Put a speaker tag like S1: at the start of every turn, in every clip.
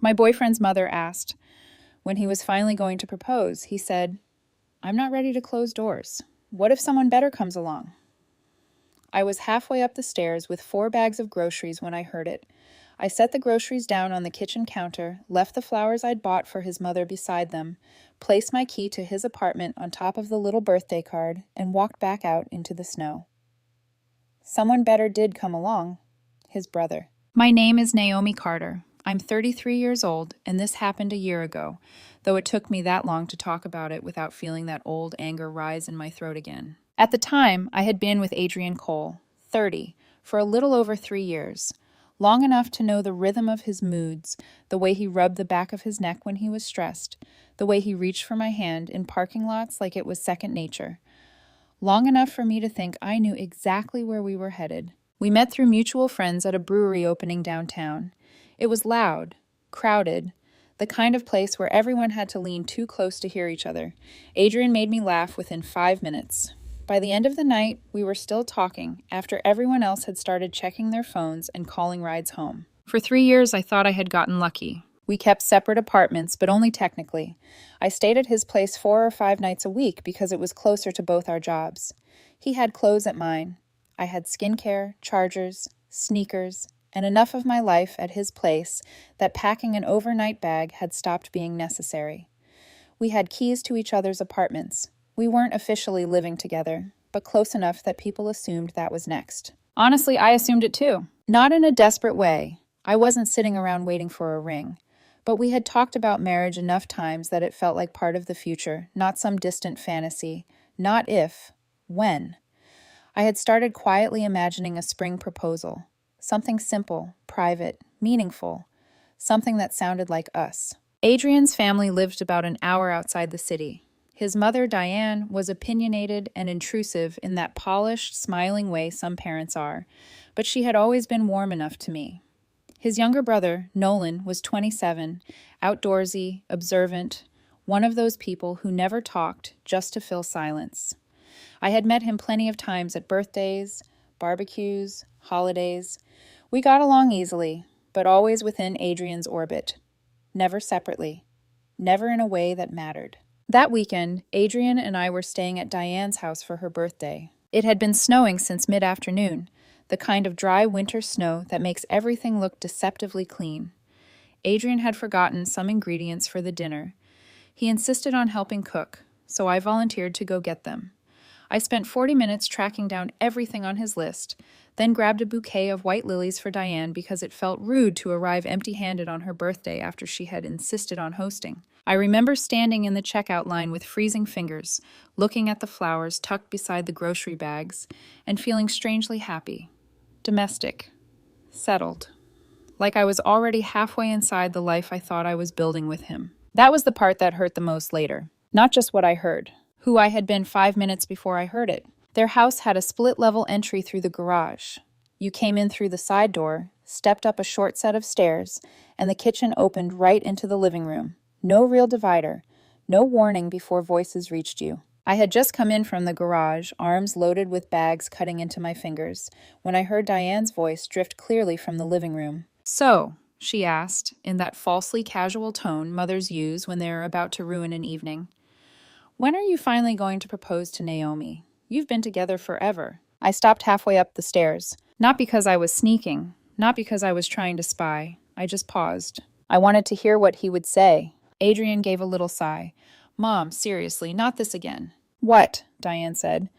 S1: My boyfriend's mother asked when he was finally going to propose. He said, "I'm not ready to close doors. What if someone better comes along?" I was halfway up the stairs with 4 bags of groceries when I heard it. I set the groceries down on the kitchen counter, left the flowers I'd bought for his mother beside them, placed my key to his apartment on top of the little birthday card, and walked back out into the snow. Someone better did come along. His brother. My name is Naomi Carter. I'm 33 years old, and this happened a year ago, though it took me that long to talk about it without feeling that old anger rise in my throat again. At the time, I had been with Adrian Cole, 30, for a little over 3 years, long enough to know the rhythm of his moods, the way he rubbed the back of his neck when he was stressed, the way he reached for my hand in parking lots like it was second nature. Long enough for me to think I knew exactly where we were headed. We met through mutual friends at a brewery opening downtown. It was loud, crowded, the kind of place where everyone had to lean too close to hear each other. Adrian made me laugh within 5 minutes. By the end of the night, we were still talking after everyone else had started checking their phones and calling rides home. For 3 years, I thought I had gotten lucky. We kept separate apartments, but only technically. I stayed at his place 4 or 5 nights a week because it was closer to both our jobs. He had clothes at mine. I had skincare, chargers, sneakers, and enough of my life at his place that packing an overnight bag had stopped being necessary. We had keys to each other's apartments. We weren't officially living together, but close enough that people assumed that was next. Honestly, I assumed it too. Not in a desperate way. I wasn't sitting around waiting for a ring. But we had talked about marriage enough times that it felt like part of the future, not some distant fantasy. Not if, when. I had started quietly imagining a spring proposal. Something simple, private, meaningful. Something that sounded like us. Adrian's family lived about an hour outside the city. His mother, Diane, was opinionated and intrusive in that polished, smiling way some parents are, but she had always been warm enough to me. His younger brother, Nolan, was 27, outdoorsy, observant, one of those people who never talked just to fill silence. I had met him plenty of times at birthdays, barbecues, holidays. We got along easily, but always within Adrian's orbit. Never separately. Never in a way that mattered. That weekend, Adrian and I were staying at Diane's house for her birthday. It had been snowing since mid-afternoon, the kind of dry winter snow that makes everything look deceptively clean. Adrian had forgotten some ingredients for the dinner. He insisted on helping cook, so I volunteered to go get them. I spent 40 minutes tracking down everything on his list, then grabbed a bouquet of white lilies for Diane because it felt rude to arrive empty-handed on her birthday after she had insisted on hosting. I remember standing in the checkout line with freezing fingers, looking at the flowers tucked beside the grocery bags, and feeling strangely happy. Domestic. Settled. Like I was already halfway inside the life I thought I was building with him. That was the part that hurt the most later. Not just what I heard. Who I had been 5 minutes before I heard it. Their house had a split-level entry through the garage. You came in through the side door, stepped up a short set of stairs, and the kitchen opened right into the living room. No real divider. No warning before voices reached you. I had just come in from the garage, arms loaded with bags cutting into my fingers, when I heard Diane's voice drift clearly from the living room. "So," she asked, in that falsely casual tone mothers use when they are about to ruin an evening, "when are you finally going to propose to Naomi? You've been together forever." I stopped halfway up the stairs. Not because I was sneaking, not because I was trying to spy. I just paused. I wanted to hear what he would say. Adrian gave a little sigh. "Mom, seriously, not this again." "What?" Diane said.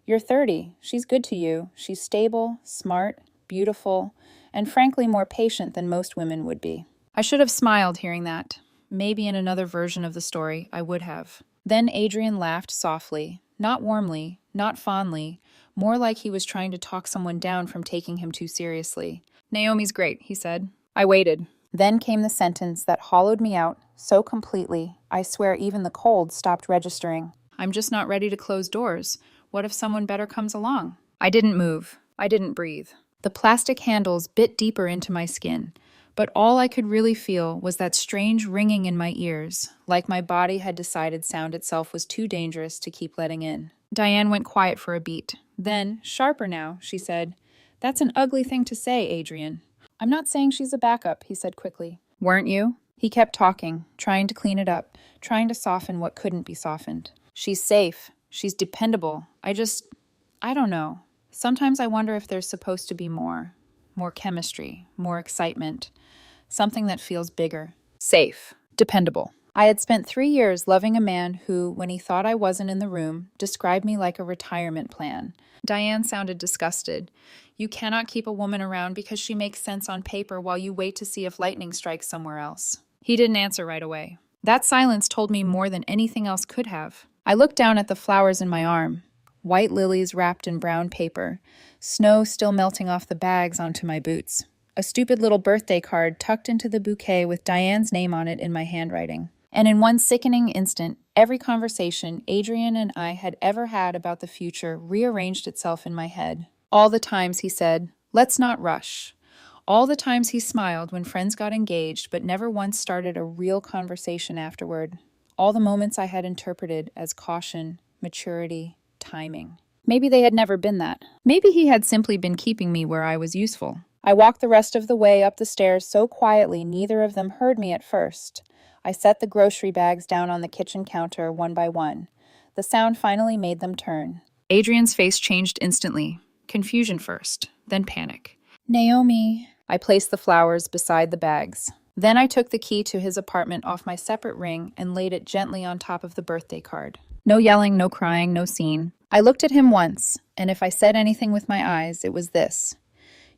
S1: "You're 30. She's good to you. She's stable, smart, beautiful, and frankly more patient than most women would be." I should have smiled hearing that. Maybe in another version of the story, I would have. Then Adrian laughed softly, not warmly, not fondly, more like he was trying to talk someone down from taking him too seriously. "Naomi's great," he said. I waited. Then came the sentence that hollowed me out so completely, I swear even the cold stopped registering. "I'm just not ready to close doors. What if someone better comes along?" I didn't move. I didn't breathe. The plastic handles bit deeper into my skin, but all I could really feel was that strange ringing in my ears, like my body had decided sound itself was too dangerous to keep letting in. Diane went quiet for a beat. Then, sharper now, she said, "That's an ugly thing to say, Adrian." "I'm not saying she's a backup," he said quickly. "Weren't you?" He kept talking, trying to clean it up, trying to soften what couldn't be softened. She's safe. She's dependable. I don't know. Sometimes I wonder if there's supposed to be more. More chemistry, more excitement, something that feels bigger. Safe. Dependable. I had spent 3 years loving a man who, when he thought I wasn't in the room, described me like a retirement plan. Diane sounded disgusted. You cannot keep a woman around because she makes sense on paper while you wait to see if lightning strikes somewhere else. He didn't answer right away. That silence told me more than anything else could have. I looked down at the flowers in my arm. White lilies wrapped in brown paper, snow still melting off the bags onto my boots. A stupid little birthday card tucked into the bouquet with Diane's name on it in my handwriting. And in one sickening instant, every conversation Adrian and I had ever had about the future rearranged itself in my head. All the times he said, "Let's not rush." All the times he smiled when friends got engaged but never once started a real conversation afterward. All the moments I had interpreted as caution, maturity, timing. Maybe they had never been that. Maybe he had simply been keeping me where I was useful. I walked the rest of the way up the stairs so quietly neither of them heard me at first. I set the grocery bags down on the kitchen counter one by one. The sound finally made them turn. Adrian's face changed instantly. Confusion first, then panic. "Naomi." I placed the flowers beside the bags. Then I took the key to his apartment off my separate ring and laid it gently on top of the birthday card. No yelling, no crying, no scene. I looked at him once, and if I said anything with my eyes, it was this: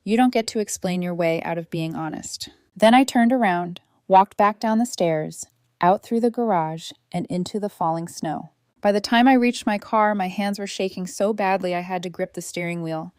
S1: you don't get to explain your way out of being honest. Then I turned around, walked back down the stairs, out through the garage, and into the falling snow. By the time I reached my car, my hands were shaking so badly I had to grip the steering wheel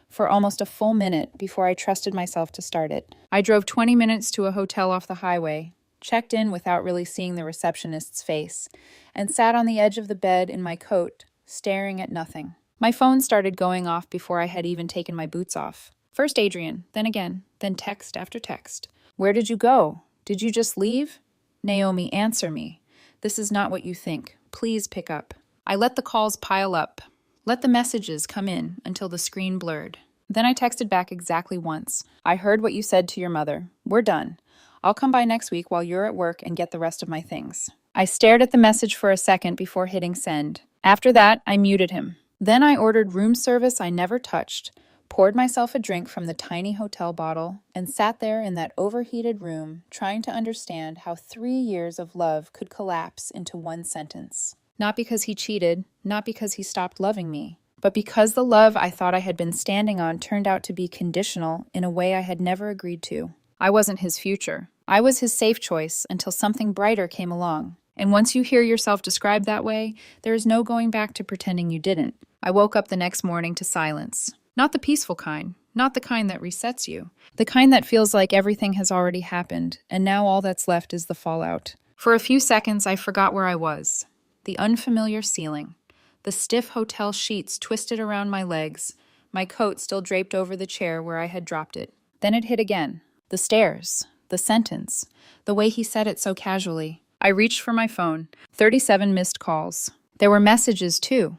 S1: for almost a full minute before I trusted myself to start it. I drove 20 minutes to a hotel off the highway, checked in without really seeing the receptionist's face, and sat on the edge of the bed in my coat, staring at nothing. My phone started going off before I had even taken my boots off. First Adrian, then again, then text after text. "Where did you go? Did you just leave? Naomi, answer me. This is not what you think. Please pick up." I let the calls pile up. Let the messages come in until the screen blurred. Then I texted back exactly once. "I heard what you said to your mother. We're done. I'll come by next week while you're at work and get the rest of my things." I stared at the message for a second before hitting send. After that, I muted him. Then I ordered room service I never touched, poured myself a drink from the tiny hotel bottle, and sat there in that overheated room trying to understand how 3 years of love could collapse into one sentence. Not because he cheated, not because he stopped loving me, but because the love I thought I had been standing on turned out to be conditional in a way I had never agreed to. I wasn't his future. I was his safe choice until something brighter came along. And once you hear yourself described that way, there is no going back to pretending you didn't. I woke up the next morning to silence. Not the peaceful kind, not the kind that resets you. The kind that feels like everything has already happened, and now all that's left is the fallout. For a few seconds, I forgot where I was. The unfamiliar ceiling. The stiff hotel sheets twisted around my legs, my coat still draped over the chair where I had dropped it. Then it hit again. The stairs. The sentence. The way he said it so casually. I reached for my phone. 37 missed calls. There were messages, too.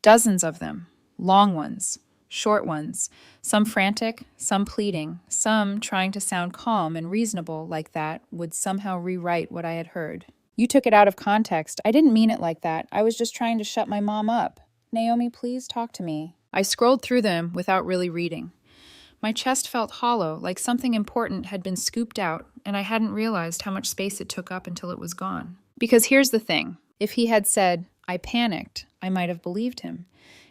S1: Dozens of them. Long ones. Short ones. Some frantic, some pleading, some trying to sound calm and reasonable like that would somehow rewrite what I had heard. "You took it out of context. I didn't mean it like that. I was just trying to shut my mom up. Naomi, please talk to me." I scrolled through them without really reading. My chest felt hollow, like something important had been scooped out, and I hadn't realized how much space it took up until it was gone. Because here's the thing. If he had said, "I panicked," I might have believed him.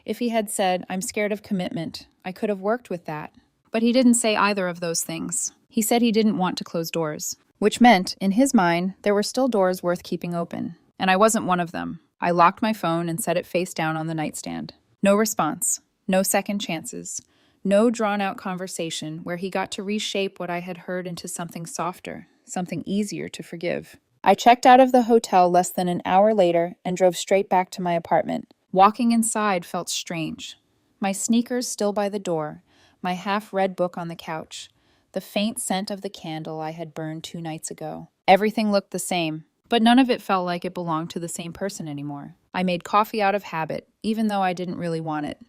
S1: If he had said, "I'm scared of commitment," I could have worked with that. But he didn't say either of those things. He said he didn't want to close doors. Which meant, in his mind, there were still doors worth keeping open. And I wasn't one of them. I locked my phone and set it face down on the nightstand. No response. No second chances. No drawn-out conversation where he got to reshape what I had heard into something softer, something easier to forgive. I checked out of the hotel less than an hour later and drove straight back to my apartment. Walking inside felt strange. My sneakers still by the door, my half-read book on the couch, the faint scent of the candle I had burned 2 nights ago. Everything looked the same, but none of it felt like it belonged to the same person anymore. I made coffee out of habit, even though I didn't really want it.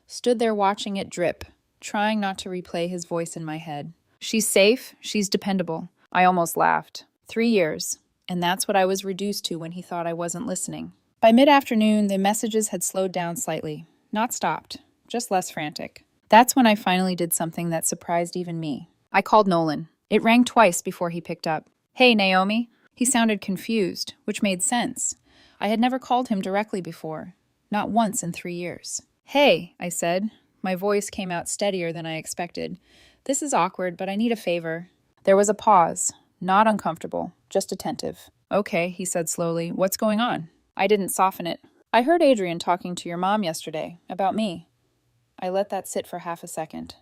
S1: Stood there watching it drip, trying not to replay his voice in my head. "She's safe, she's dependable." I almost laughed. 3 years, and that's what I was reduced to when he thought I wasn't listening. By mid-afternoon, the messages had slowed down slightly. Not stopped, just less frantic. That's when I finally did something that surprised even me. I called Nolan. It rang twice before he picked up. "Hey, Naomi." He sounded confused, which made sense. I had never called him directly before. Not once in 3 years. "Hey," I said. My voice came out steadier than I expected. "This is awkward, but I need a favor." There was a pause. Not uncomfortable, just attentive. "Okay," he said slowly. "What's going on?" I didn't soften it. "I heard Adrian talking to your mom yesterday, about me." I let that sit for half a second.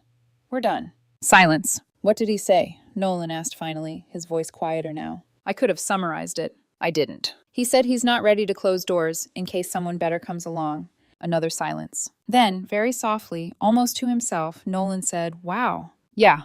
S1: "We're done." Silence. "What did he say?" Nolan asked finally, his voice quieter now. I could have summarized it. I didn't. "He said he's not ready to close doors in case someone better comes along." Another silence. Then, very softly, almost to himself, Nolan said, "Wow." Yeah,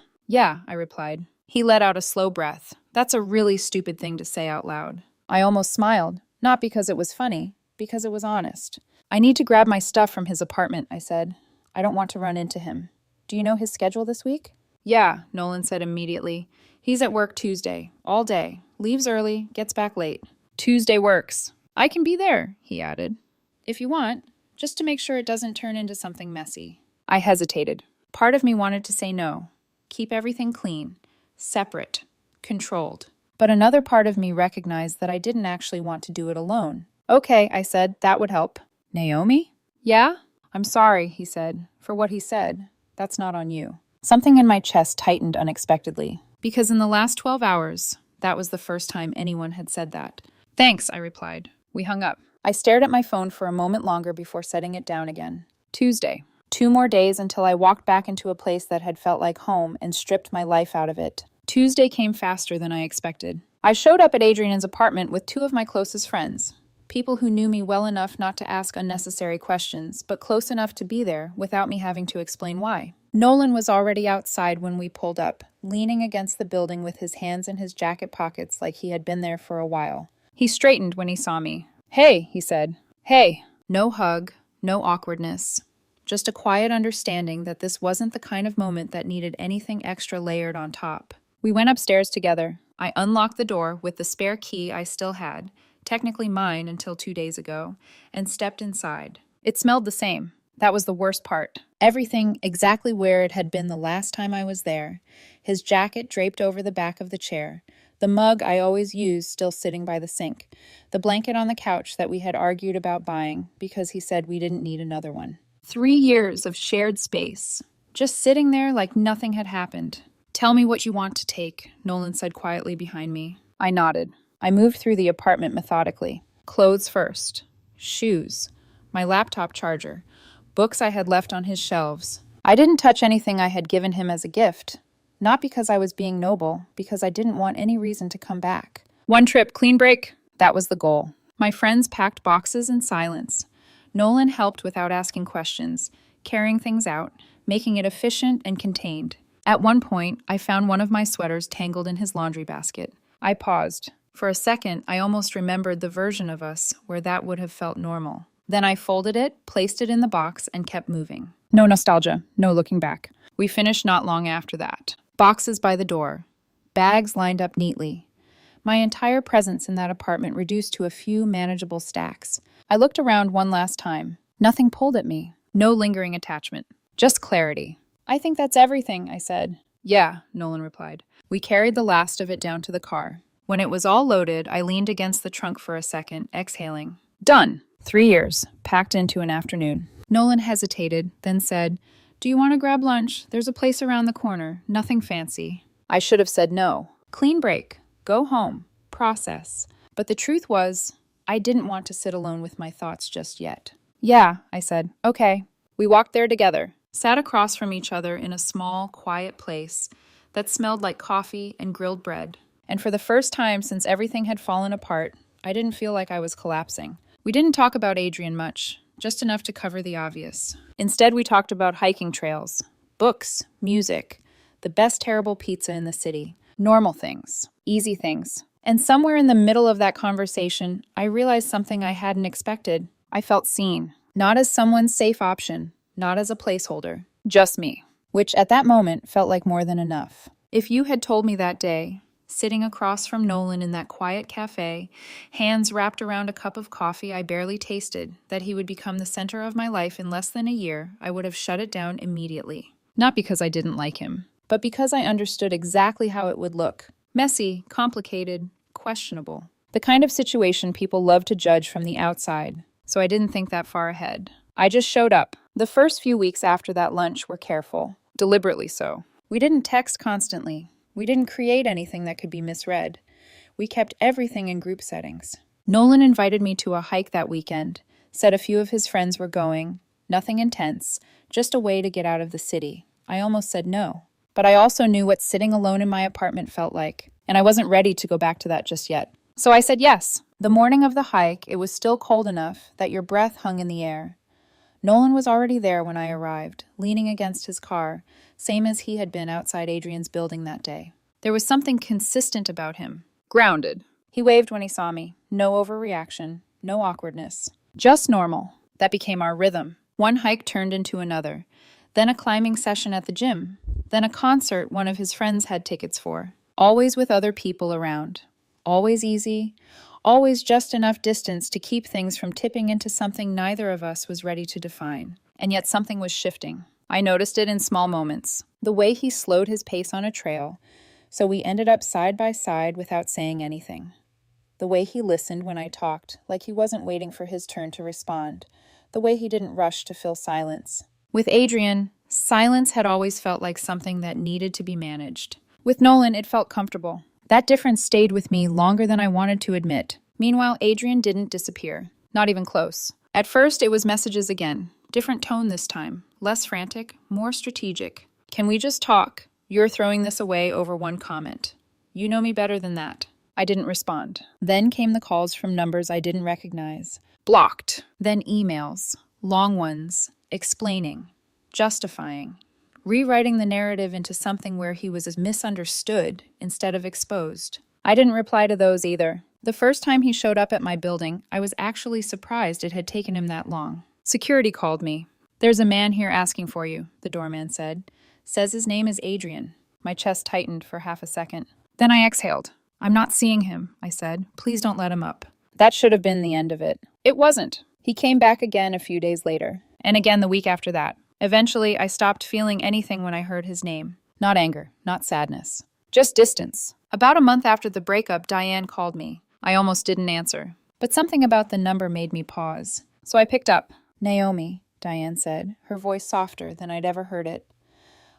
S1: I replied. He let out a slow breath. That's a really stupid thing to say out loud. I almost smiled, not because it was funny, because it was honest. "I need to grab my stuff from his apartment," I said. "I don't want to run into him." "Do you know his schedule this week?" "Yeah," Nolan said immediately. "He's at work Tuesday, all day. Leaves early, gets back late." "Tuesday works. I can be there," he added. "If you want, just to make sure it doesn't turn into something messy." I hesitated. Part of me wanted to say no. Keep everything clean, separate, controlled. But another part of me recognized that I didn't actually want to do it alone. "Okay," I said, "that would help." "Naomi?" "Yeah?" "I'm sorry," he said, "for what he said. That's not on you." Something in my chest tightened unexpectedly, because in the last 12 hours, that was the first time anyone had said that. "Thanks," I replied. We hung up. I stared at my phone for a moment longer before setting it down again. Tuesday. 2 more days until I walked back into a place that had felt like home and stripped my life out of it. Tuesday came faster than I expected. I showed up at Adrian's apartment with 2 of my closest friends. People who knew me well enough not to ask unnecessary questions, but close enough to be there without me having to explain why. Nolan was already outside when we pulled up, leaning against the building with his hands in his jacket pockets like he had been there for a while. He straightened when he saw me. "Hey," he said. "Hey." No hug, no awkwardness. Just a quiet understanding that this wasn't the kind of moment that needed anything extra layered on top. We went upstairs together. I unlocked the door with the spare key I still had, technically mine until 2 days ago, and stepped inside. It smelled the same. That was the worst part. Everything exactly where it had been the last time I was there. His jacket draped over the back of the chair. The mug I always used still sitting by the sink. The blanket on the couch that we had argued about buying because he said we didn't need another one. 3 years of shared space. Just sitting there like nothing had happened. "Tell me what you want to take," Nolan said quietly behind me. I nodded. I moved through the apartment methodically. Clothes first. Shoes. My laptop charger. Books I had left on his shelves. I didn't touch anything I had given him as a gift. Not because I was being noble, because I didn't want any reason to come back. 1 trip, clean break. That was the goal. My friends packed boxes in silence. Nolan helped without asking questions, carrying things out, making it efficient and contained. At one point, I found one of my sweaters tangled in his laundry basket. I paused. For a second, I almost remembered the version of us where that would have felt normal. Then I folded it, placed it in the box, and kept moving. No nostalgia, no looking back. We finished not long after that. Boxes by the door. Bags lined up neatly. My entire presence in that apartment reduced to a few manageable stacks. I looked around one last time. Nothing pulled at me. No lingering attachment. Just clarity. "I think that's everything," I said. "Yeah," Nolan replied. We carried the last of it down to the car. When it was all loaded, I leaned against the trunk for a second, exhaling. Done. 3 years, packed into an afternoon. Nolan hesitated, then said, "Do you want to grab lunch? There's a place around the corner. Nothing fancy." I should have said no. Clean break. Go home. Process. But the truth was, I didn't want to sit alone with my thoughts just yet. "Yeah," I said. "Okay." We walked there together, sat across from each other in a small, quiet place that smelled like coffee and grilled bread. And for the first time since everything had fallen apart, I didn't feel like I was collapsing. We didn't talk about Adrian much, just enough to cover the obvious. Instead, we talked about hiking trails, books, music, the best terrible pizza in the city, normal things, easy things. And somewhere in the middle of that conversation, I realized something I hadn't expected. I felt seen, not as someone's safe option, not as a placeholder, just me, which at that moment felt like more than enough. If you had told me that day, sitting across from Nolan in that quiet cafe, hands wrapped around a cup of coffee I barely tasted, that he would become the center of my life in less than a year, I would have shut it down immediately. Not because I didn't like him, but because I understood exactly how it would look. Messy, complicated, questionable. The kind of situation people love to judge from the outside. So I didn't think that far ahead. I just showed up. The first few weeks after that lunch were careful. Deliberately so. We didn't text constantly. We didn't create anything that could be misread. We kept everything in group settings. Nolan invited me to a hike that weekend, said a few of his friends were going. Nothing intense, just a way to get out of the city. I almost said no. But I also knew what sitting alone in my apartment felt like, and I wasn't ready to go back to that just yet. So I said yes. The morning of the hike, it was still cold enough that your breath hung in the air. Nolan was already there when I arrived, leaning against his car, same as he had been outside Adrian's building that day. There was something consistent about him. Grounded. He waved when he saw me. No overreaction, no awkwardness. Just normal. That became our rhythm. One hike turned into another. Then a climbing session at the gym. Then a concert one of his friends had tickets for. Always with other people around. Always easy. Always just enough distance to keep things from tipping into something neither of us was ready to define. And yet something was shifting. I noticed it in small moments. The way he slowed his pace on a trail, so we ended up side by side without saying anything. The way he listened when I talked, like he wasn't waiting for his turn to respond. The way he didn't rush to fill silence. With Adrian, silence had always felt like something that needed to be managed. With Nolan, it felt comfortable. That difference stayed with me longer than I wanted to admit. Meanwhile, Adrian didn't disappear. Not even close. At first, it was messages again. Different tone this time. Less frantic, more strategic. Can we just talk? You're throwing this away over one comment. You know me better than that. I didn't respond. Then came the calls from numbers I didn't recognize. Blocked. Then emails. Long ones. Explaining. Justifying. Rewriting the narrative into something where he was misunderstood instead of exposed. I didn't reply to those either. The first time he showed up at my building, I was actually surprised it had taken him that long. Security called me. There's a man here asking for you, the doorman said. Says his name is Adrian. My chest tightened for half a second. Then I exhaled. I'm not seeing him, I said. Please don't let him up. That should have been the end of it. It wasn't. He came back again a few days later, and again the week after that. Eventually, I stopped feeling anything when I heard his name. Not anger, not sadness. Just distance. About a month after the breakup, Diane called me. I almost didn't answer. But something about the number made me pause. So I picked up. Naomi, Diane said, her voice softer than I'd ever heard it.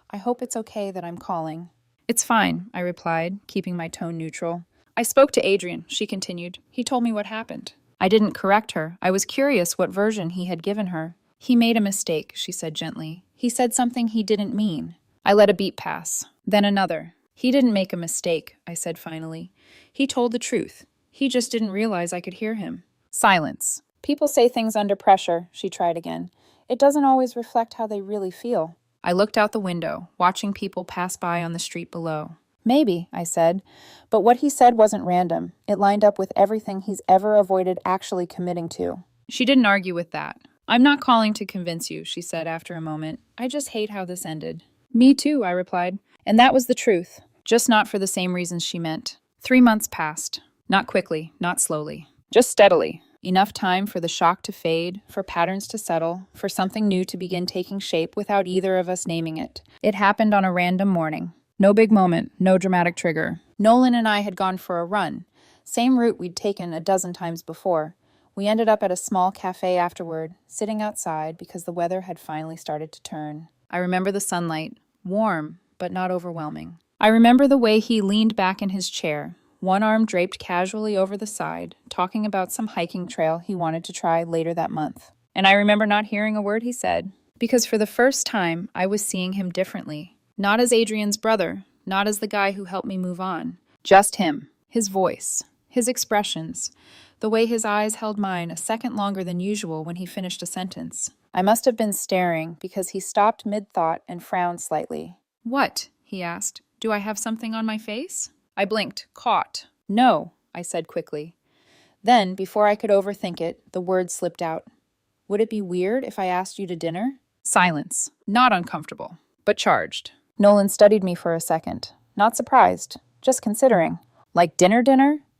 S1: I hope it's okay that I'm calling. It's fine, I replied, keeping my tone neutral. I spoke to Adrian, she continued. He told me what happened. I didn't correct her. I was curious what version he had given her. He made a mistake, she said gently. He said something he didn't mean. I let a beat pass. Then another. He didn't make a mistake, I said finally. He told the truth. He just didn't realize I could hear him. Silence. People say things under pressure, she tried again. It doesn't always reflect how they really feel. I looked out the window, watching people pass by on the street below. Maybe, I said, but what he said wasn't random. It lined up with everything he's ever avoided actually committing to. She didn't argue with that. I'm not calling to convince you, she said after a moment. I just hate how this ended. Me too, I replied. And that was the truth. Just not for the same reasons she meant. 3 months passed. Not quickly, not slowly. Just steadily. Enough time for the shock to fade, for patterns to settle, for something new to begin taking shape without either of us naming it. It happened on a random morning. No big moment, no dramatic trigger. Nolan and I had gone for a run. Same route we'd taken a dozen times before. We ended up at a small cafe afterward, sitting outside because the weather had finally started to turn. I remember the sunlight, warm, but not overwhelming. I remember the way he leaned back in his chair, one arm draped casually over the side, talking about some hiking trail he wanted to try later that month. And I remember not hearing a word he said, because for the first time, I was seeing him differently. Not as Adrian's brother, not as the guy who helped me move on. Just him, his voice, his expressions, the way his eyes held mine a second longer than usual when he finished a sentence. I must have been staring because he stopped mid-thought and frowned slightly. What? He asked. Do I have something on my face? I blinked, caught. No, I said quickly. Then, before I could overthink it, the words slipped out. Would it be weird if I asked you to dinner? Silence. Not uncomfortable, but charged. Nolan studied me for a second. Not surprised, Just considering. Like dinner?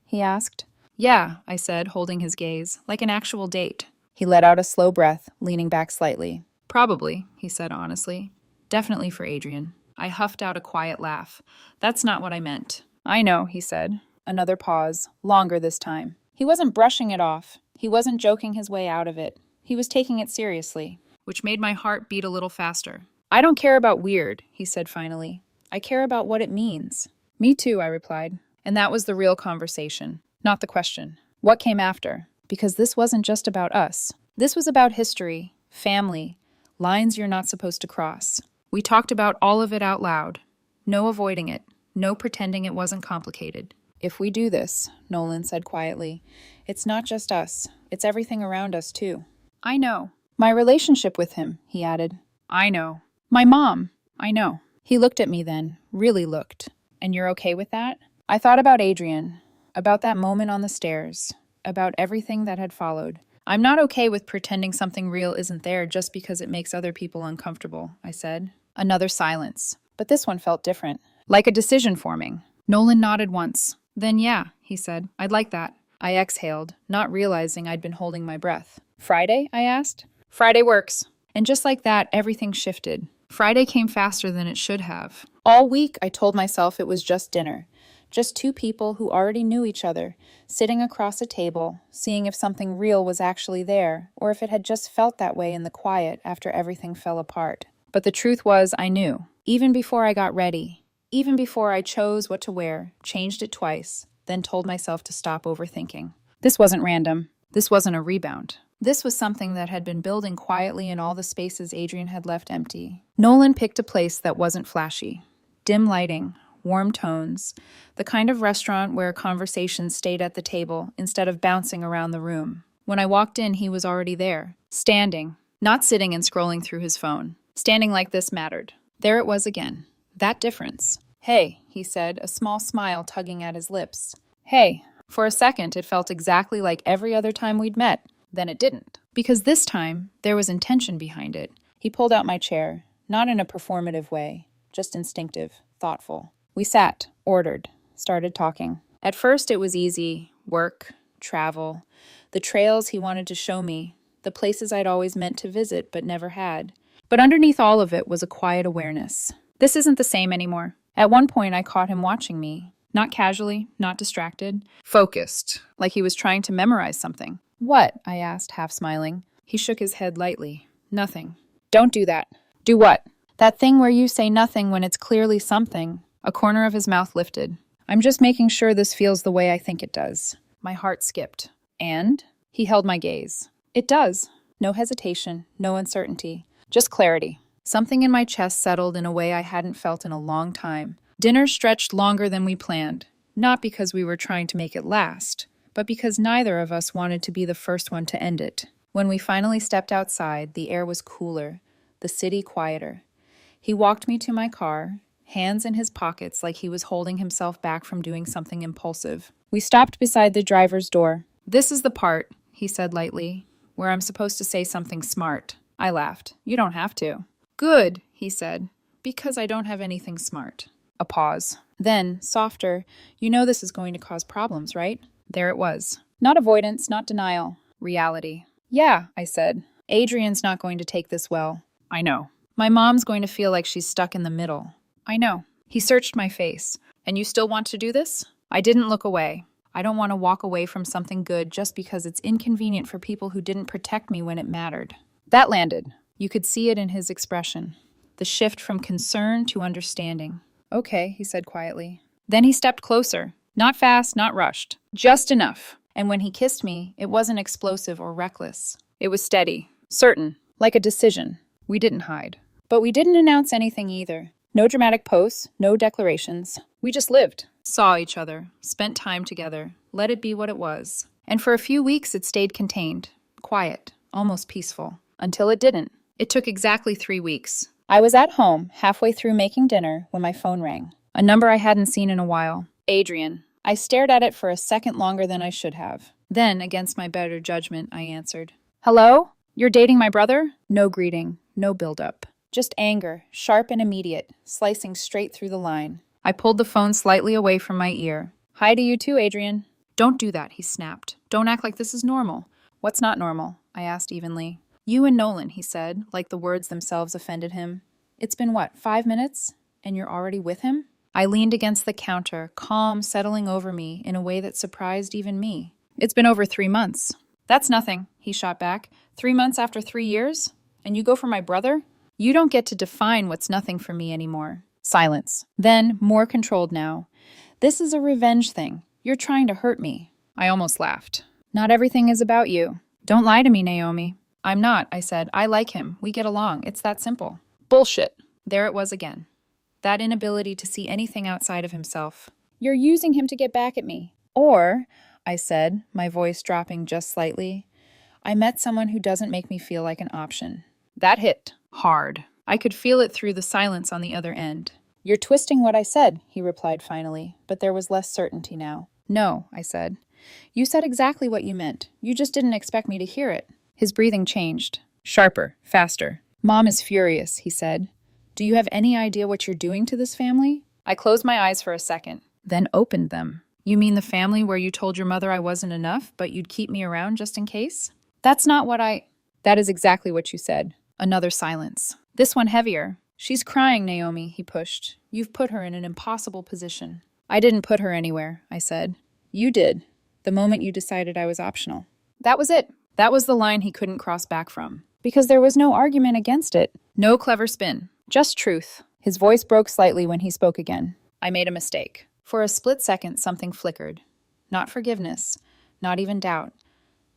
S1: He asked. Yeah, I said, holding his gaze, like an actual date. He let out a slow breath, leaning back slightly. Probably, he said honestly. Definitely for Adrian. I huffed out a quiet laugh. That's not what I meant. I know, he said. Another pause, longer this time. He wasn't brushing it off. He wasn't joking his way out of it. He was taking it seriously, which made my heart beat a little faster. I don't care about weird, he said finally. I care about what it means. Me too, I replied. And that was the real conversation, not the question. What came after? Because this wasn't just about us. This was about history, family, lines you're not supposed to cross. We talked about all of it out loud. No avoiding it. No pretending it wasn't complicated. If we do this, Nolan said quietly, it's not just us. It's everything around us, too. I know. My relationship with him, he added. I know. My mom. I know. He looked at me then, really looked. And you're okay with that? I thought about Adrian, about that moment on the stairs, about everything that had followed. I'm not okay with pretending something real isn't there just because it makes other people uncomfortable, I said. Another silence. But this one felt different. Like a decision forming. Nolan nodded once. Then yeah, he said. I'd like that. I exhaled, not realizing I'd been holding my breath. Friday? I asked. Friday works. And just like that, everything shifted. Friday came faster than it should have. All week, I told myself it was just dinner. Just two people who already knew each other, sitting across a table, seeing if something real was actually there, or if it had just felt that way in the quiet after everything fell apart. But the truth was, I knew. Even before I got ready, even before I chose what to wear, changed it twice, then told myself to stop overthinking. This wasn't random. This wasn't a rebound. This was something that had been building quietly in all the spaces Adrian had left empty. Nolan picked a place that wasn't flashy. Dim lighting, warm tones, the kind of restaurant where conversations stayed at the table instead of bouncing around the room. When I walked in, he was already there, standing, not sitting and scrolling through his phone. Standing like this mattered. There it was again. That difference. Hey, he said, a small smile tugging at his lips. Hey. For a second, it felt exactly like every other time we'd met. Then it didn't. Because this time, there was intention behind it. He pulled out my chair, not in a performative way, just instinctive, thoughtful. We sat, ordered, started talking. At first, it was easy. Work, travel, the trails he wanted to show me, the places I'd always meant to visit but never had. But underneath all of it was a quiet awareness. This isn't the same anymore. At one point, I caught him watching me. Not casually, not distracted. Focused, like he was trying to memorize something. What? I asked, half smiling. He shook his head lightly. Nothing. Don't do that. Do what? That thing where you say nothing when it's clearly something. A corner of his mouth lifted. I'm just making sure this feels the way I think it does. My heart skipped. And? He held my gaze. It does. No hesitation, no uncertainty. Just clarity. Something in my chest settled in a way I hadn't felt in a long time. Dinner stretched longer than we planned, not because we were trying to make it last, but because neither of us wanted to be the first one to end it. When we finally stepped outside, the air was cooler, the city quieter. He walked me to my car, hands in his pockets like he was holding himself back from doing something impulsive. We stopped beside the driver's door. This is the part, he said lightly, where I'm supposed to say something smart. I laughed. You don't have to. Good, he said, because I don't have anything smart. A pause. Then, softer, you know this is going to cause problems, right? There it was. Not avoidance, not denial. Reality. Yeah, I said. Adrian's not going to take this well. I know. My mom's going to feel like she's stuck in the middle. I know. He searched my face. And you still want to do this? I didn't look away. I don't want to walk away from something good just because it's inconvenient for people who didn't protect me when it mattered. That landed. You could see it in his expression. The shift from concern to understanding. Okay, he said quietly. Then he stepped closer. Not fast, not rushed. Just enough. And when he kissed me, it wasn't explosive or reckless. It was steady, certain, like a decision. We didn't hide. But we didn't announce anything either. No dramatic posts, no declarations. We just lived, saw each other, spent time together, let it be what it was. And for a few weeks it stayed contained, quiet, almost peaceful. Until it didn't. It took exactly 3 weeks. I was at home, halfway through making dinner, when my phone rang. A number I hadn't seen in a while. Adrian. I stared at it for a second longer than I should have. Then, against my better judgment, I answered. Hello? You're dating my brother? No greeting, no build-up. Just anger, sharp and immediate, slicing straight through the line. I pulled the phone slightly away from my ear. Hi to you too, Adrian. Don't do that, he snapped. Don't act like this is normal. What's not normal? I asked evenly. You and Nolan, he said, like the words themselves offended him. It's been what, 5 minutes? And you're already with him? I leaned against the counter, calm settling over me in a way that surprised even me. It's been over 3 months. That's nothing, he shot back. 3 months after 3 years? And you go for my brother? You don't get to define what's nothing for me anymore. Silence. Then, more controlled now. This is a revenge thing. You're trying to hurt me. I almost laughed. Not everything is about you. Don't lie to me, Naomi. I'm not, I said. I like him. We get along. It's that simple. Bullshit. There it was again. That inability to see anything outside of himself. You're using him to get back at me. Or, I said, my voice dropping just slightly, I met someone who doesn't make me feel like an option. That hit hard. I could feel it through the silence on the other end. You're twisting what I said, he replied finally, but there was less certainty now. No, I said. You said exactly what you meant. You just didn't expect me to hear it. His breathing changed. Sharper, faster. Mom is furious, he said. Do you have any idea what you're doing to this family? I closed my eyes for a second, then opened them. You mean the family where you told your mother I wasn't enough, but you'd keep me around just in case? That's not what I... That is exactly what you said. Another silence. This one heavier. She's crying, Naomi, he pushed. You've put her in an impossible position. I didn't put her anywhere, I said. You did. The moment you decided I was optional. That was it. That was the line he couldn't cross back from. Because there was no argument against it. No clever spin. Just truth. His voice broke slightly when he spoke again. I made a mistake. For a split second, something flickered. Not forgiveness. Not even doubt.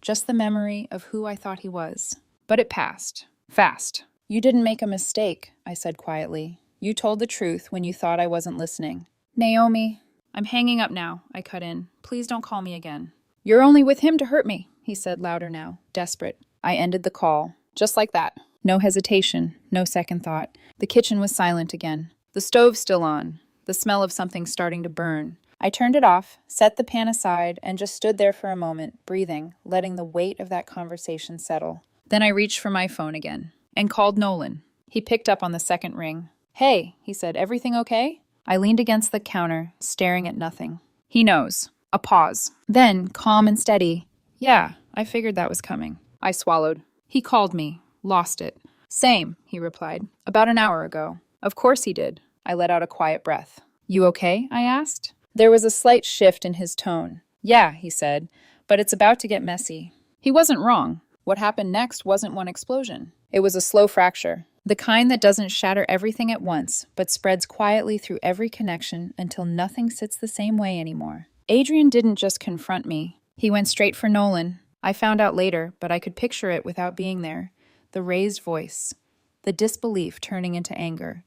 S1: Just the memory of who I thought he was. But it passed. Fast. You didn't make a mistake, I said quietly. You told the truth when you thought I wasn't listening. Naomi, I'm hanging up now, I cut in. Please don't call me again. You're only with him to hurt me, he said louder now, desperate. I ended the call. Just like that. No hesitation, no second thought. The kitchen was silent again. The stove still on. The smell of something starting to burn. I turned it off, set the pan aside, and just stood there for a moment, breathing, letting the weight of that conversation settle. Then I reached for my phone again and called Nolan. He picked up on the second ring. Hey, he said, everything okay? I leaned against the counter, staring at nothing. He knows. A pause. Then, calm and steady. Yeah, I figured that was coming. I swallowed. He called me. Lost it. Same, he replied. About an hour ago. Of course he did. I let out a quiet breath. You okay? I asked. There was a slight shift in his tone. Yeah, he said, but it's about to get messy. He wasn't wrong. What happened next wasn't one explosion. It was a slow fracture. The kind that doesn't shatter everything at once, but spreads quietly through every connection until nothing sits the same way anymore. Adrian didn't just confront me. He went straight for Nolan. I found out later, but I could picture it without being there. The raised voice. The disbelief turning into anger.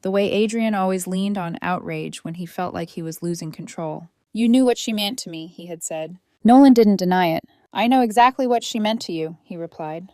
S1: The way Adrian always leaned on outrage when he felt like he was losing control. You knew what she meant to me, he had said. Nolan didn't deny it. I know exactly what she meant to you, he replied.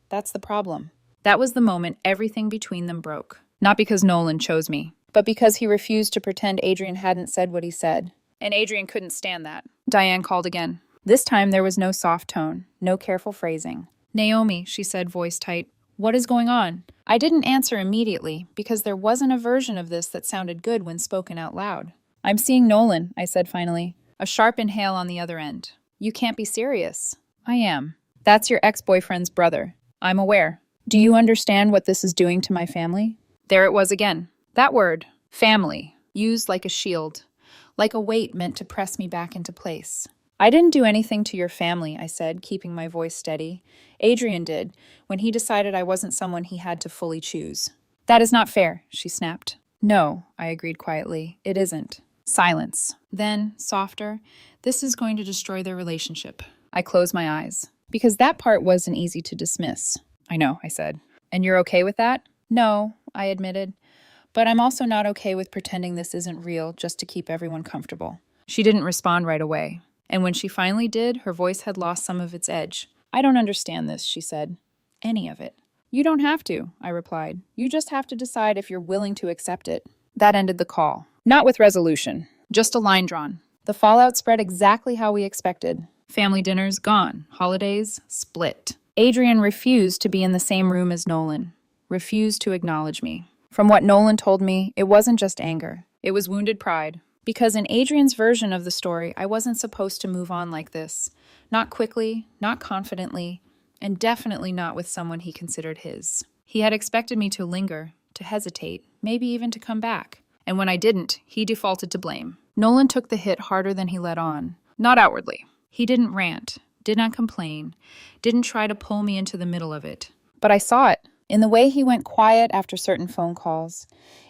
S1: That's the problem. That was the moment everything between them broke. Not because Nolan chose me, but because he refused to pretend Adrian hadn't said what he said. And Adrian couldn't stand that. Diane called again. This time there was no soft tone, no careful phrasing. Naomi, she said, voice tight. What is going on? I didn't answer immediately, because there wasn't a version of this that sounded good when spoken out loud. I'm seeing Nolan, I said finally. A sharp inhale on the other end. You can't be serious. I am. That's your ex-boyfriend's brother. I'm aware. Do you understand what this is doing to my family? There it was again. That word, family, used like a shield, like a weight meant to press me back into place. I didn't do anything to your family, I said, keeping my voice steady. Adrian did, when he decided I wasn't someone he had to fully choose. That is not fair, she snapped. No, I agreed quietly. It isn't. Silence. Then, softer, this is going to destroy their relationship. I closed my eyes. Because that part wasn't easy to dismiss. I know, I said. And you're okay with that? No, I admitted. But I'm also not okay with pretending this isn't real just to keep everyone comfortable. She didn't respond right away. And when she finally did, her voice had lost some of its edge. I don't understand this, she said. Any of it. You don't have to, I replied. You just have to decide if you're willing to accept it. That ended the call. Not with resolution. Just a line drawn. The fallout spread exactly how we expected. Family dinners gone. Holidays split. Adrian refused to be in the same room as Nolan. Refused to acknowledge me. From what Nolan told me, it wasn't just anger. It was wounded pride. Because in Adrian's version of the story, I wasn't supposed to move on like this. Not quickly, not confidently, and definitely not with someone he considered his. He had expected me to linger, to hesitate, maybe even to come back. And when I didn't, he defaulted to blame. Nolan took the hit harder than he let on. Not outwardly. He didn't rant, did not complain, didn't try to pull me into the middle of it. But I saw it. In the way he went quiet after certain phone calls.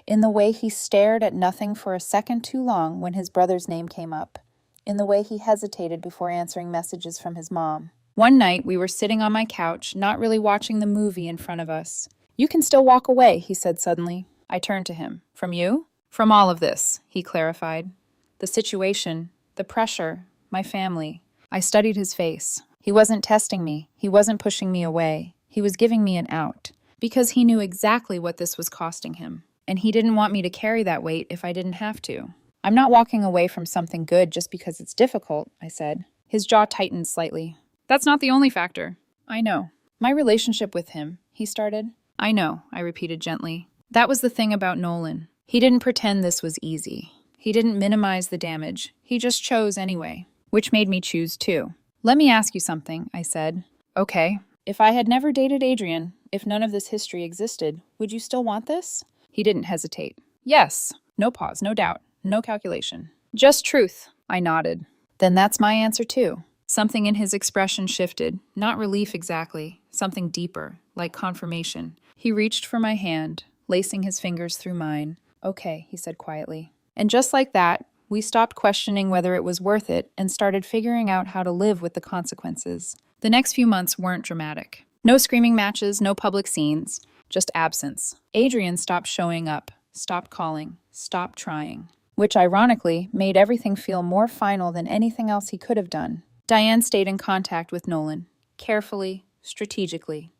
S1: In the way he stared at nothing for a second too long when his brother's name came up. In the way he hesitated before answering messages from his mom. One night, we were sitting on my couch, not really watching the movie in front of us. "You can still walk away," he said suddenly. I turned to him. "From you?" "From all of this," he clarified. "The situation, the pressure, my family." I studied his face. He wasn't testing me. He wasn't pushing me away. He was giving me an out. Because he knew exactly what this was costing him. And he didn't want me to carry that weight if I didn't have to. "I'm not walking away from something good just because it's difficult," I said. His jaw tightened slightly. "That's not the only factor." "I know." "My relationship with him," he started. "I know," I repeated gently. That was the thing about Nolan. He didn't pretend this was easy. He didn't minimize the damage. He just chose anyway. Which made me choose too. "Let me ask you something," I said. "Okay. If I had never dated Adrian, if none of this history existed, would you still want this?" He didn't hesitate. "Yes." No pause, no doubt, no calculation. "Just truth." I nodded. "Then that's my answer too." Something in his expression shifted, not relief exactly, something deeper, like confirmation. He reached for my hand, lacing his fingers through mine. "Okay," he said quietly. And just like that, we stopped questioning whether it was worth it and started figuring out how to live with the consequences. The next few months weren't dramatic. No screaming matches, no public scenes, just absence. Adrian stopped showing up, stopped calling, stopped trying. Which ironically made everything feel more final than anything else he could have done. Diane stayed in contact with Nolan, carefully, strategically.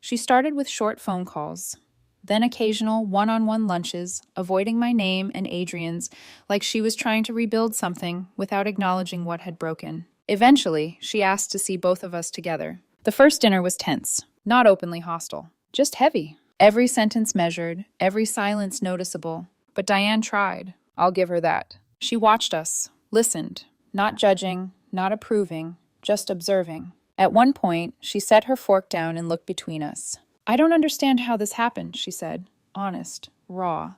S1: She started with short phone calls, then occasional one-on-one lunches, avoiding my name and Adrian's like she was trying to rebuild something without acknowledging what had broken. Eventually, she asked to see both of us together. The first dinner was tense, not openly hostile, just heavy. Every sentence measured, every silence noticeable. But Diane tried. I'll give her that. She watched us, listened, not judging, not approving, just observing. At one point, she set her fork down and looked between us. "I don't understand how this happened," she said, honest, raw.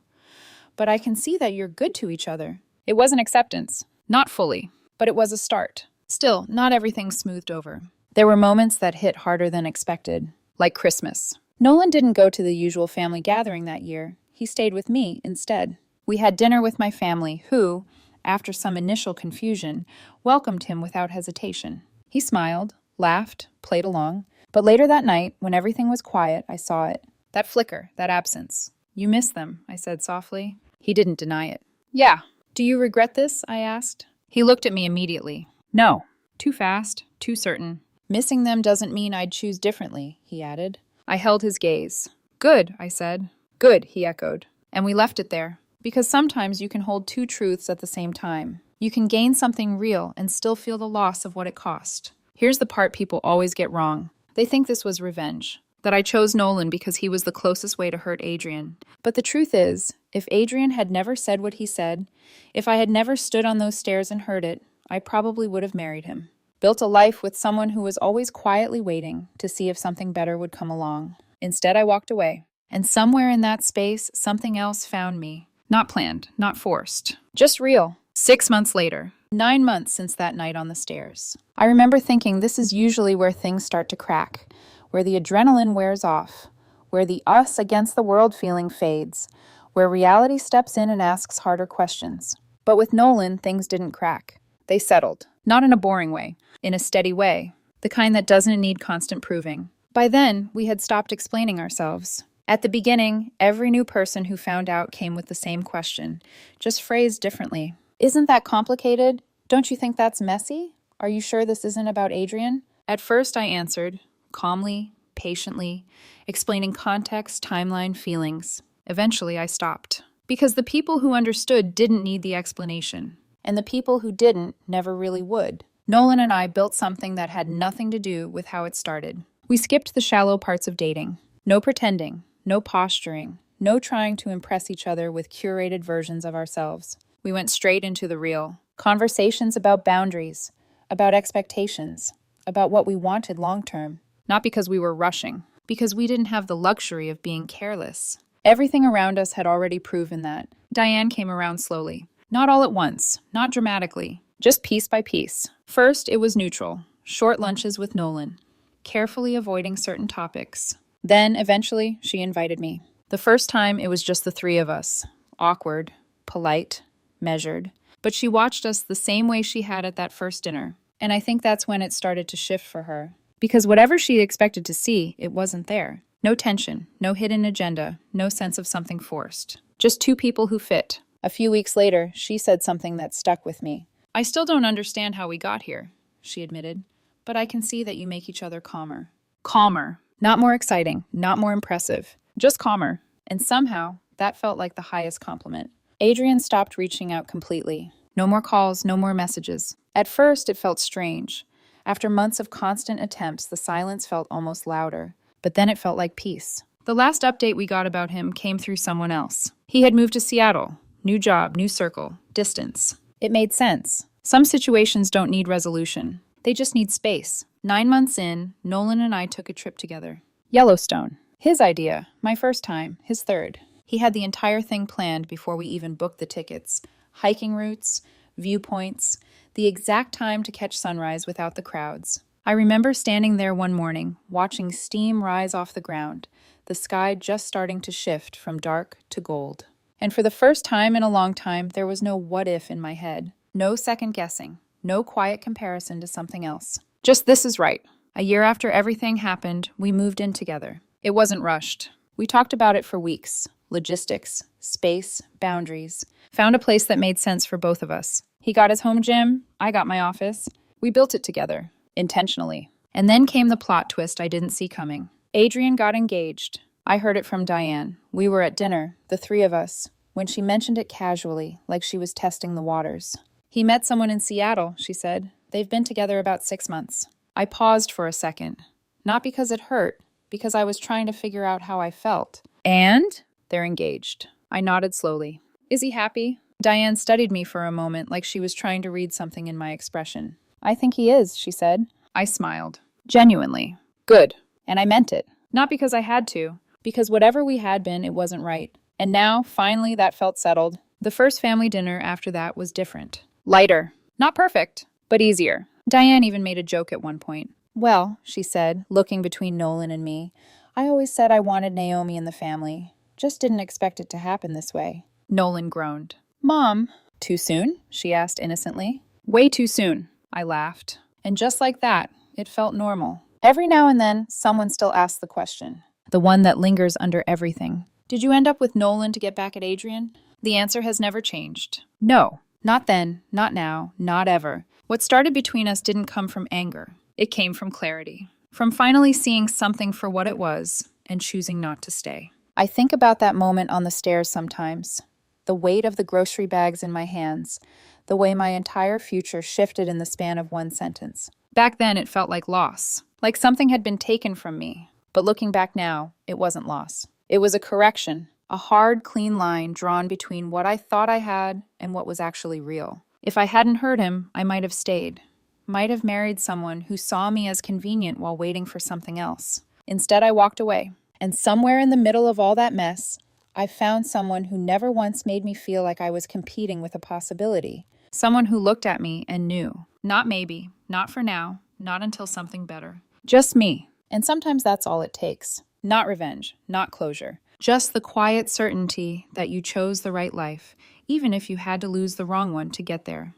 S1: "But I can see that you're good to each other." It wasn't acceptance. Not fully. But it was a start. Still, not everything smoothed over. There were moments that hit harder than expected. Like Christmas. Nolan didn't go to the usual family gathering that year. He stayed with me instead. We had dinner with my family, who, after some initial confusion, welcomed him without hesitation. He smiled, laughed, played along. But later that night, when everything was quiet, I saw it. That flicker, that absence. "You miss them," I said softly. He didn't deny it. "Yeah." "Do you regret this?" I asked. He looked at me immediately. "No." Too fast, too certain. "Missing them doesn't mean I'd choose differently," he added. I held his gaze. "Good," I said. "Good," he echoed. And we left it there. Because sometimes you can hold two truths at the same time. You can gain something real and still feel the loss of what it cost. Here's the part people always get wrong. They think this was revenge. That I chose Nolan because he was the closest way to hurt Adrian. But the truth is, if Adrian had never said what he said, if I had never stood on those stairs and heard it, I probably would have married him. Built a life with someone who was always quietly waiting to see if something better would come along. Instead, I walked away. And somewhere in that space, something else found me. Not planned, not forced. Just real. 6 months later. 9 months since that night on the stairs. I remember thinking this is usually where things start to crack, where the adrenaline wears off, where the us against the world feeling fades, where reality steps in and asks harder questions. But with Nolan, things didn't crack. They settled. Not in a boring way, in a steady way, the kind that doesn't need constant proving. By then, we had stopped explaining ourselves. At the beginning, every new person who found out came with the same question, just phrased differently. "Isn't that complicated? Don't you think that's messy? Are you sure this isn't about Adrian?" At first, I answered, calmly, patiently, explaining context, timeline, feelings. Eventually, I stopped. Because the people who understood didn't need the explanation. And the people who didn't never really would. Nolan and I built something that had nothing to do with how it started. We skipped the shallow parts of dating. No pretending, no posturing, No trying to impress each other with curated versions of ourselves. We went straight into the real. Conversations about boundaries, about expectations, about what we wanted long term. Not because we were rushing, because we didn't have the luxury of being careless. Everything around us had already proven that. Diane came around slowly. Not all at once, not dramatically, just piece by piece. First, it was neutral. Short lunches with Nolan, carefully avoiding certain topics. Then, eventually, she invited me. The first time, it was just the three of us. Awkward, polite, measured. But she watched us the same way she had at that first dinner. And I think that's when it started to shift for her. Because whatever she expected to see, it wasn't there. No tension, no hidden agenda, no sense of something forced. Just two people who fit. A few weeks later, she said something that stuck with me. I still don't understand how we got here, she admitted. But I can see that you make each other calmer. Calmer. Not more exciting, not more impressive. Just calmer. And somehow, that felt like the highest compliment. Adrian stopped reaching out completely. No more calls, no more messages. At first, it felt strange. After months of constant attempts, the silence felt almost louder. But then it felt like peace. The last update we got about him came through someone else. He had moved to Seattle. New job, new circle, distance. It made sense. Some situations don't need resolution. They just need space. 9 months in, Nolan and I took a trip together. Yellowstone. His idea. My first time. His third. He had the entire thing planned before we even booked the tickets. Hiking routes, viewpoints, the exact time to catch sunrise without the crowds. I remember standing there one morning, watching steam rise off the ground, the sky just starting to shift from dark to gold. And for the first time in a long time, there was no what if in my head. No second guessing. No quiet comparison to something else. Just this is right. A year after everything happened, we moved in together. It wasn't rushed. We talked about it for weeks. Logistics, space, boundaries. Found a place that made sense for both of us. He got his home gym, I got my office. We built it together, intentionally. And then came the plot twist I didn't see coming. Adrian got engaged. I heard it from Diane. We were at dinner, the three of us, when she mentioned it casually, like she was testing the waters. He met someone in Seattle, she said. They've been together about 6 months. I paused for a second. Not because it hurt, because I was trying to figure out how I felt. And they're engaged. I nodded slowly. Is he happy? Diane studied me for a moment like she was trying to read something in my expression. I think he is, she said. I smiled. Genuinely. Good. And I meant it. Not because I had to, because whatever we had been, it wasn't right. And now, finally, that felt settled. The first family dinner after that was different. Lighter. Not perfect, but easier. Diane even made a joke at one point. Well, she said, looking between Nolan and me, I always said I wanted Naomi in the family. Just didn't expect it to happen this way. Nolan groaned. Mom. Too soon? She asked innocently. Way too soon, I laughed. And just like that, it felt normal. Every now and then, someone still asks the question. The one that lingers under everything. Did you end up with Nolan to get back at Adrian? The answer has never changed. No. Not then, not now, not ever. What started between us didn't come from anger. It came from clarity. From finally seeing something for what it was and choosing not to stay. I think about that moment on the stairs sometimes. The weight of the grocery bags in my hands. The way my entire future shifted in the span of one sentence. Back then, it felt like loss. Like something had been taken from me. But looking back now, it wasn't loss. It was a correction. A hard, clean line drawn between what I thought I had and what was actually real. If I hadn't heard him, I might have stayed. Might have married someone who saw me as convenient while waiting for something else. Instead, I walked away. And somewhere in the middle of all that mess, I found someone who never once made me feel like I was competing with a possibility. Someone who looked at me and knew. Not maybe, not for now, not until something better. Just me. And sometimes that's all it takes. Not revenge, not closure. Just the quiet certainty that you chose the right life, even if you had to lose the wrong one to get there.